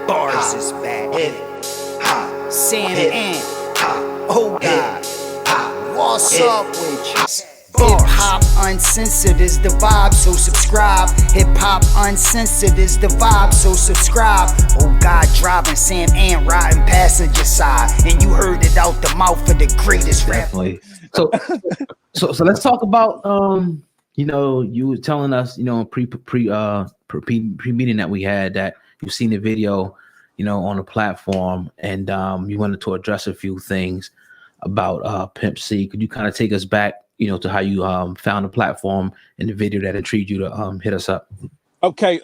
Bars is back. Sam Ant. Oh God. What's up with you? Hip hop uncensored is the vibe, so subscribe. Hip hop uncensored is the vibe, so subscribe. Oh God, driving Sam Ant riding passenger side, and you heard it out the mouth of the greatest rapper. So let's talk about you were telling us pre meeting that we had that you've seen the video on the platform, and you wanted to address a few things about Pimp C. Could you kind of take us back to how you found the platform and the video that intrigued you to hit us up? Okay,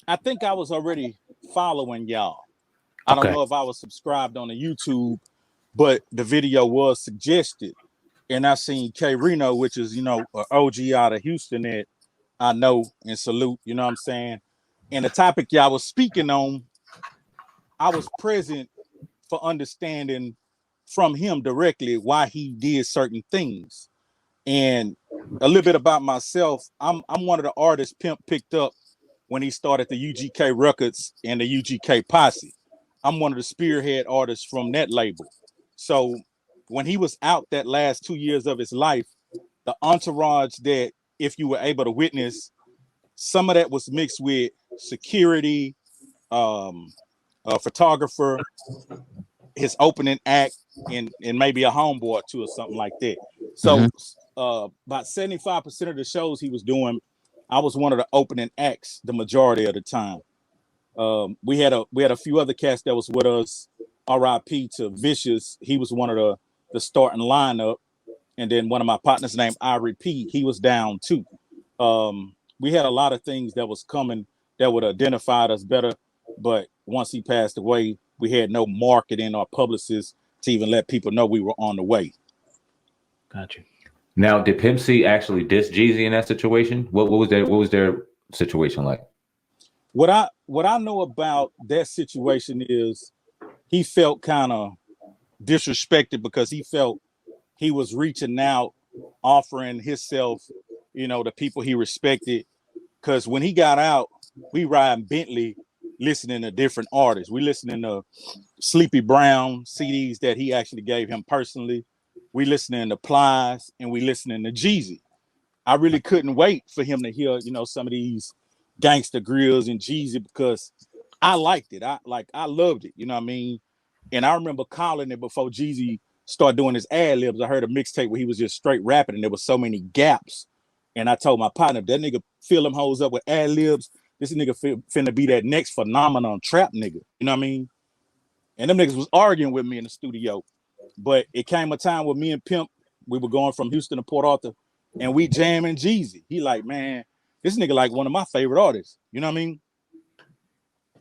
I think I was already following y'all. I don't know if I was subscribed on the YouTube, but the video was suggested. And I seen K Reno, which is, an OG out of Houston that I know and salute, you know what I'm saying? And the topic y'all was speaking on, I was present for understanding from him directly why he did certain things. And a little bit about myself, I'm one of the artists Pimp picked up when he started the UGK Records and the UGK Posse. I'm one of the spearhead artists from that label. So when he was out that last 2 years of his life, the entourage that, if you were able to witness, some of that was mixed with security, a photographer, his opening act, and maybe a homeboy or two or something like that. So about 75% of the shows he was doing, I was one of the opening acts the majority of the time. We had a few other cats that was with us. RIP to Vicious. He was one of the starting lineup. And then one of my partners named I Repeat, he was down too. We had a lot of things that was coming that would have identified us better. But once he passed away, we had no marketing or publicists to even let people know we were on the way. Gotcha. Now, did Pimp C actually diss Jeezy in that situation? What was their situation like? What I know about that situation is he felt kind of disrespected because he felt he was reaching out, offering himself, to people he respected. Because when he got out, we riding Bentley, listening to different artists. We listening to Sleepy Brown CDs that he actually gave him personally. We listening to Plies, and we listening to Jeezy. I really couldn't wait for him to hear, some of these gangster grills and Jeezy because I liked it. I loved it. You know what I mean? And I remember calling it before Jeezy started doing his ad libs. I heard a mixtape where he was just straight rapping, and there was so many gaps. And I told my partner, that nigga fill them hoes up with ad libs. This nigga finna be that next phenomenon trap nigga. You know what I mean? And them niggas was arguing with me in the studio. But it came a time with me and Pimp, we were going from Houston to Port Arthur, and we jamming Jeezy. He like, man, this nigga like one of my favorite artists. You know what I mean?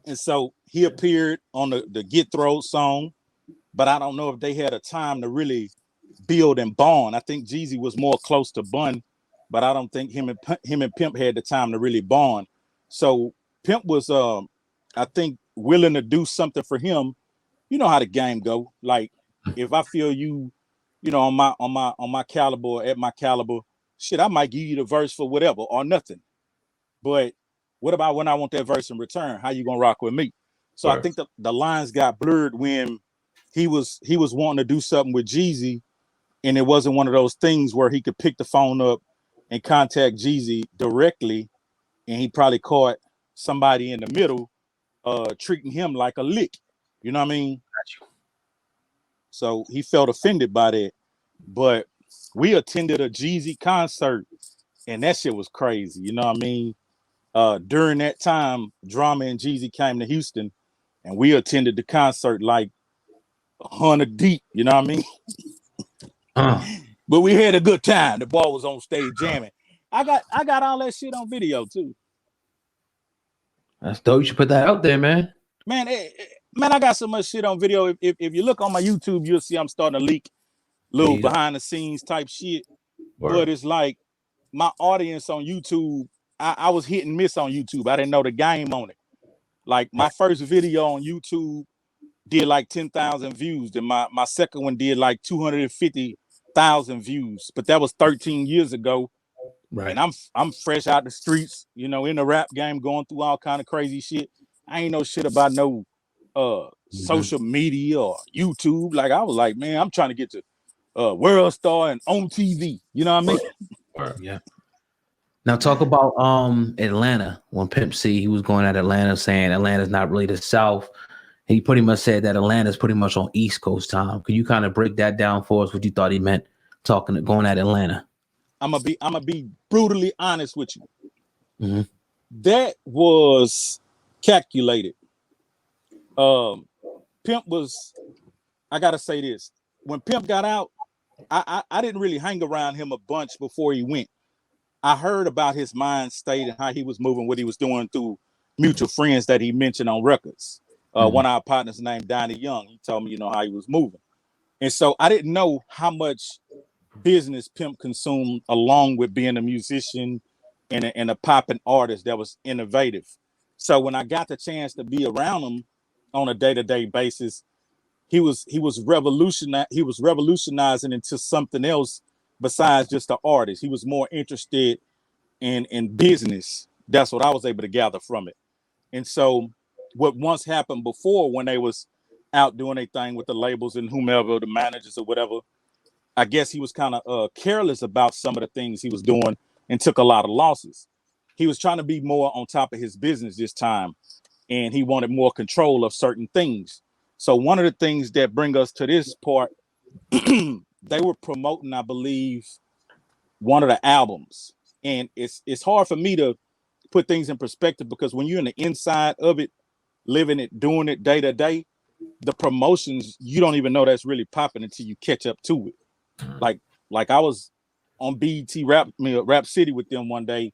And so he appeared on the Get Throw song, but I don't know if they had a time to really build and bond. I think Jeezy was more close to Bun, but I don't think him and Pimp had the time to really bond. So Pimp was, I think, willing to do something for him. You know how the game go. Like, if I feel you, on my caliber or at my caliber, shit, I might give you the verse for whatever or nothing. But what about when I want that verse in return? How you gonna rock with me? So I think the lines got blurred when he was wanting to do something with Jeezy, and it wasn't one of those things where he could pick the phone up and contact Jeezy directly, and he probably caught somebody in the middle treating him like a lick. You know what I mean? So he felt offended by that. But we attended a Jeezy concert, and that shit was crazy. You know what I mean? During that time, Drama and Jeezy came to Houston, and we attended the concert like 100 deep. You know what I mean? But we had a good time. The ball was on stage jamming. I got all that shit on video too. That's dope. You should put that out there, man. Man, I got so much shit on video. If you look on my YouTube, you'll see I'm starting to leak little behind the scenes type shit. But it's like my audience on YouTube, I was hit and miss on YouTube. I didn't know the game on it. Like my first video on YouTube did like 10,000 views. Then my second one did like 250,000 views. But that was 13 years ago. Right. And I'm fresh out the streets, in the rap game, going through all kind of crazy shit. I ain't know shit about no social media or YouTube. Like I was like, man, I'm trying to get to World Star and on TV. You know what I mean? Yeah. Now talk about Atlanta. When Pimp C, he was going at Atlanta saying Atlanta's not really the South. He pretty much said that Atlanta's pretty much on East Coast time. Could you kind of break that down for us? What you thought he meant going at Atlanta? I'm gonna be brutally honest with you. Mm-hmm. That was calculated. Pimp was. I gotta say this. When Pimp got out, I didn't really hang around him a bunch before he went. I heard about his mind state and how he was moving, what he was doing through mutual friends that he mentioned on records. One of our partners named Donnie Young, he told me, you know, how he was moving. And so I didn't know how much business Pimp consumed along with being a musician and a popping artist that was innovative. So when I got the chance to be around him on a day-to-day basis, he was revolutionizing into something else besides just an artist. He was more interested in business. That's what I was able to gather from it. And so what once happened before when they was out doing a thing with the labels and whomever, the managers or whatever, I guess he was kind of careless about some of the things he was doing and took a lot of losses. He was trying to be more on top of his business this time, and he wanted more control of certain things. So one of the things that bring us to this part, they were promoting, I believe, one of the albums. And it's hard for me to put things in perspective because when you're in the inside of it, living it, doing it day to day, the promotions, you don't even know that's really popping until you catch up to it. Like I was on BET Rap City with them one day.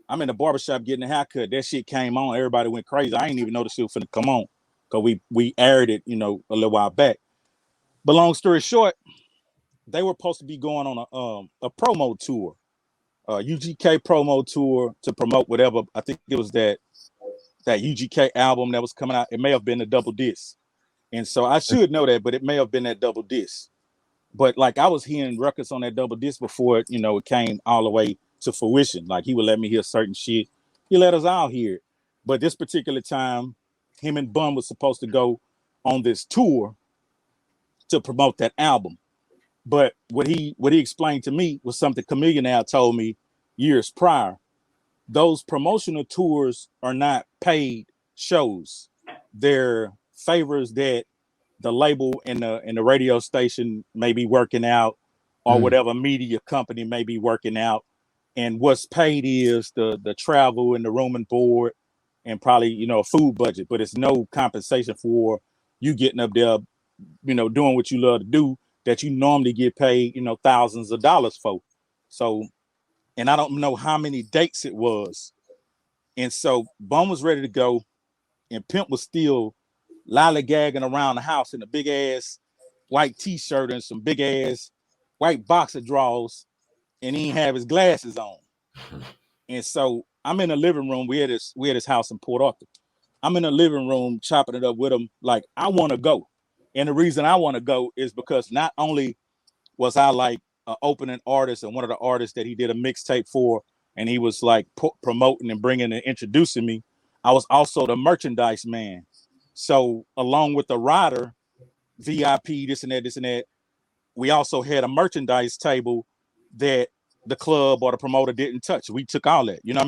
I'm in the barbershop getting a haircut. That shit came on. Everybody went crazy. I ain't even know the shit was finna come on because we aired it, you know, a little while back. But long story short, they were supposed to be going on a promo tour, UGK promo tour to promote whatever. I think it was that UGK album that was coming out. It may have been the double disc. And so I should know that, but it may have been that double disc. But like I was hearing records on that double disc before it, you know, it came all the way to fruition. Like he would let me hear certain shit. He let us all hear it. But this particular time, him and Bun was supposed to go on this tour to promote that album. But what he explained to me was something Chameleon now told me years prior. Those promotional tours are not paid shows. They're favors that the label and the radio station may be working out, or whatever media company may be working out. And what's paid is the travel and the room and board and probably, you know, a food budget, but it's no compensation for you getting up there, you know, doing what you love to do that you normally get paid, you know, thousands of dollars for. So, and I don't know how many dates it was. And so Bum was ready to go and Pimp was still lollygagging around the house in a big ass white t-shirt and some big ass white boxer drawers, and he didn't have his glasses on. And so I'm in the living room. We had this house in Port Arthur. I'm in the living room chopping it up with him. Like, I want to go. And the reason I want to go is because not only was I like an opening artist and one of the artists that he did a mixtape for, and he was like promoting and bringing and introducing me, I was also the merchandise man. So along with the rider, VIP, this and that, we also had a merchandise table that the club or the promoter didn't touch. We took all that, you know what I mean?